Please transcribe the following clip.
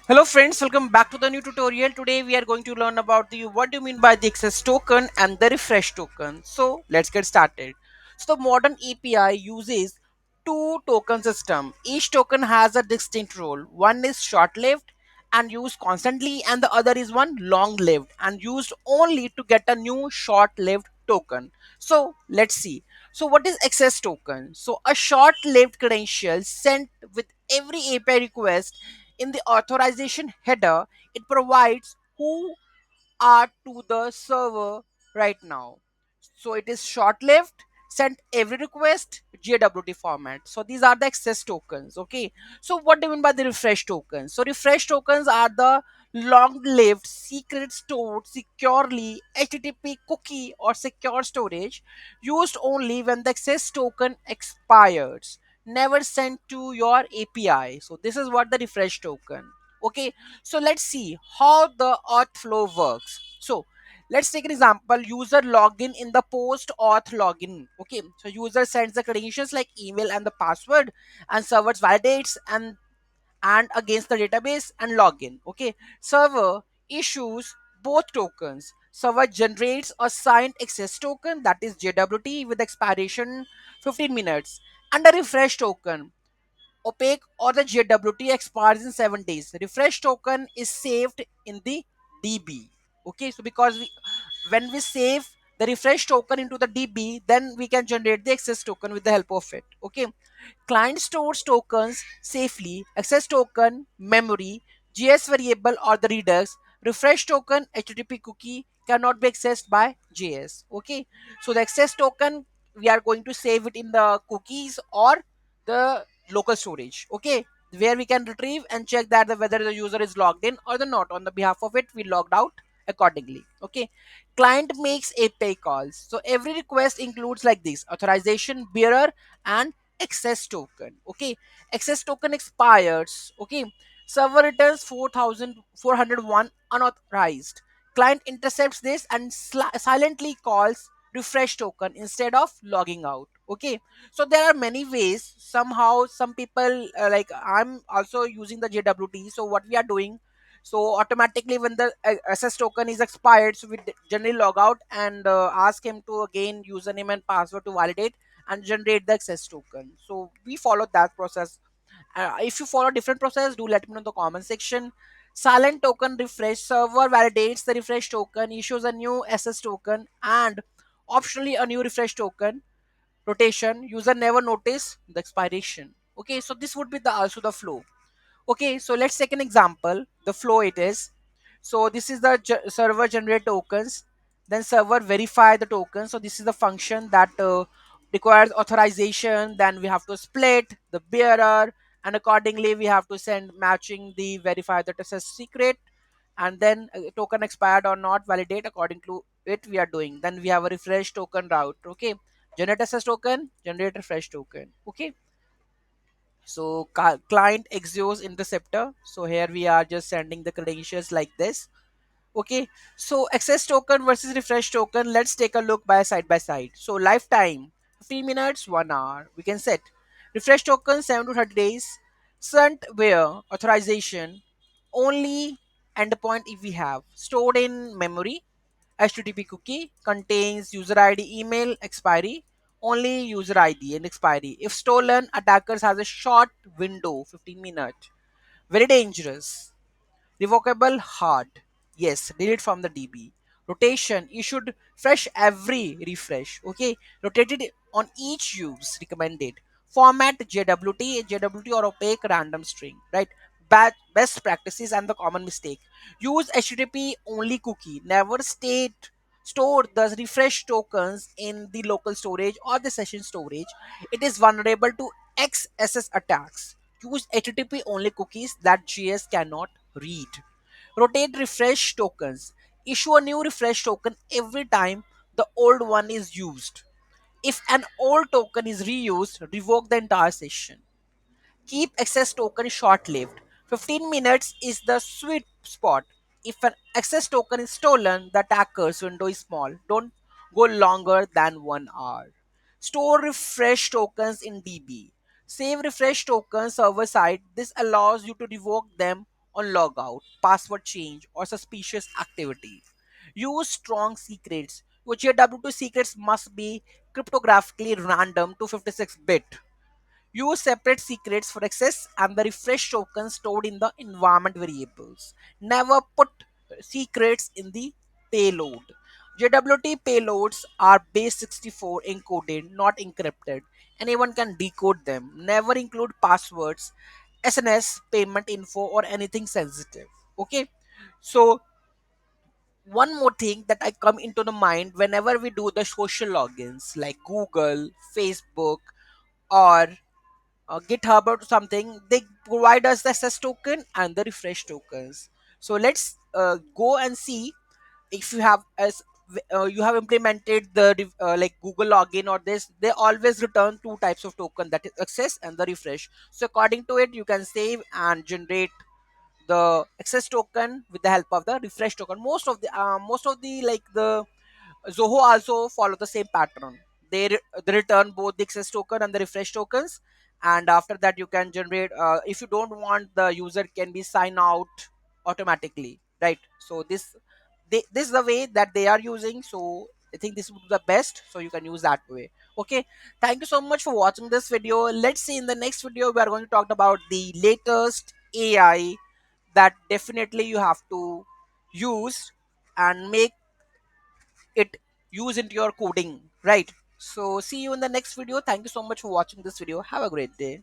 Hello friends, welcome back to the new tutorial. Today we are going to learn about the what do you mean by the access token and the refresh token. So let's get started. So the modern API uses two token system. Each token has a distinct role. One is short-lived and used constantly, and the other is one long-lived and used only to get a new short-lived token. So let's see. So what is access token? So a short-lived credential sent with every API request. In the authorization header, it provides who are to the server right now. So it is short-lived, sent every request, JWT format. So these are the access tokens. Okay. So what do you mean by the refresh tokens? So refresh tokens are the long-lived, secret stored securely HTTP cookie or secure storage used only when the access token expires. Never sent to your API. So this is what the refresh token. Okay, so let's see how the auth flow works. So let's take an example. User login in the post auth login. Okay, so user sends the credentials like email and the password, and server validates and against the database and login. Okay, server issues both tokens. Server generates a signed access token, that is JWT, with expiration 15 minutes, and a refresh token, opaque, or the JWT, expires in 7 days. Refresh token is saved in the DB. Okay, so because when we save the refresh token into the DB, then we can generate the access token with the help of it. Okay, client stores tokens safely. Access token, memory, JS variable, or the redux. Refresh token, HTTP cookie cannot be accessed by JS. Okay, so the access token, we are going to save it in the cookies or the local storage. Okay, where we can retrieve and check that whether the user is logged in or the not. On the behalf of it, we logged out accordingly. Okay, client makes API calls. So every request includes like this: authorization, bearer, and access token. Okay, access token expires. Okay, server returns 4401 unauthorized. Client intercepts this and silently calls refresh token instead of logging out. Okay, so there are many ways. Somehow some people, like I'm also using the JWT. So what we are doing, so automatically when the access token is expired, so we generally log out and ask him to again username and password to validate and generate the access token. So we follow that process. If you follow different process, do let me know in the comment section. Silent token refresh: server validates the refresh token, issues a new access token, and optionally a new refresh token. Rotation: user never notice the expiration. Okay, so this would be the also the flow. Okay, so let's take an example. The flow it is. So this is the server generate tokens, then server verify the tokens. So this is the function that requires authorization. Then we have to split the bearer, and accordingly we have to send matching the verify the access secret, and then token expired or not validate according to it we are doing. Then we have a refresh token route. Okay, generate access token, generate refresh token. Okay, so client Axios interceptor. So here we are just sending the credentials like this. Okay, so access token versus refresh token. Let's take a look by side. So lifetime 15 minutes, 1 hour. We can set refresh token 7 to 30 days. Sent where authorization only endpoint if we have stored in memory. HTTP cookie contains user ID, email, expiry, only user ID and expiry. If stolen, attackers has a short window, 15 minutes. Very dangerous. Revocable hard. Yes, delete from the DB. Rotation, you should fresh every refresh. Okay, rotated on each use recommended. Format JWT or opaque random string. Right. Best practices and the common mistake. Use HTTP only cookie. Never store the refresh tokens in the local storage or the session storage. It is vulnerable to XSS attacks. Use HTTP only cookies that JS cannot read. Rotate refresh tokens. Issue a new refresh token every time the old one is used. If an old token is reused, revoke the entire session. Keep access token short lived. 15 minutes is the sweet spot. If an access token is stolen, the attacker's window is small. Don't go longer than 1 hour. Store refresh tokens in DB. Save refresh tokens server side. This allows you to revoke them on logout, password change, or suspicious activity. Use strong secrets. Your JWT secrets must be cryptographically random to 56-bit. Use separate secrets for access and the refresh tokens stored in the environment variables. Never put secrets in the payload. JWT payloads are base 64 encoded, not encrypted. Anyone can decode them. Never include passwords, SNS, payment info, or anything sensitive. Okay, so one more thing that I come into the mind whenever we do the social logins like Google, Facebook, or GitHub or something, they provide us the access token and the refresh tokens. So let's go and see if you have implemented the like Google login or this. They always return two types of token, that is access and the refresh. So according to it, you can save and generate the access token with the help of the refresh token. Most of the like the Zoho also follow the same pattern. They return both the access token and the refresh tokens, and after that you can generate. If you don't want, the user can be sign out automatically, right? So this is the way that they are using. So I think this would be the best. So you can use that way. Okay. Thank you so much for watching this video. Let's see in the next video we are going to talk about the latest AI that definitely you have to use and make it use into your coding, right? So see you in the next video. Thank you so much for watching this video. Have a great day.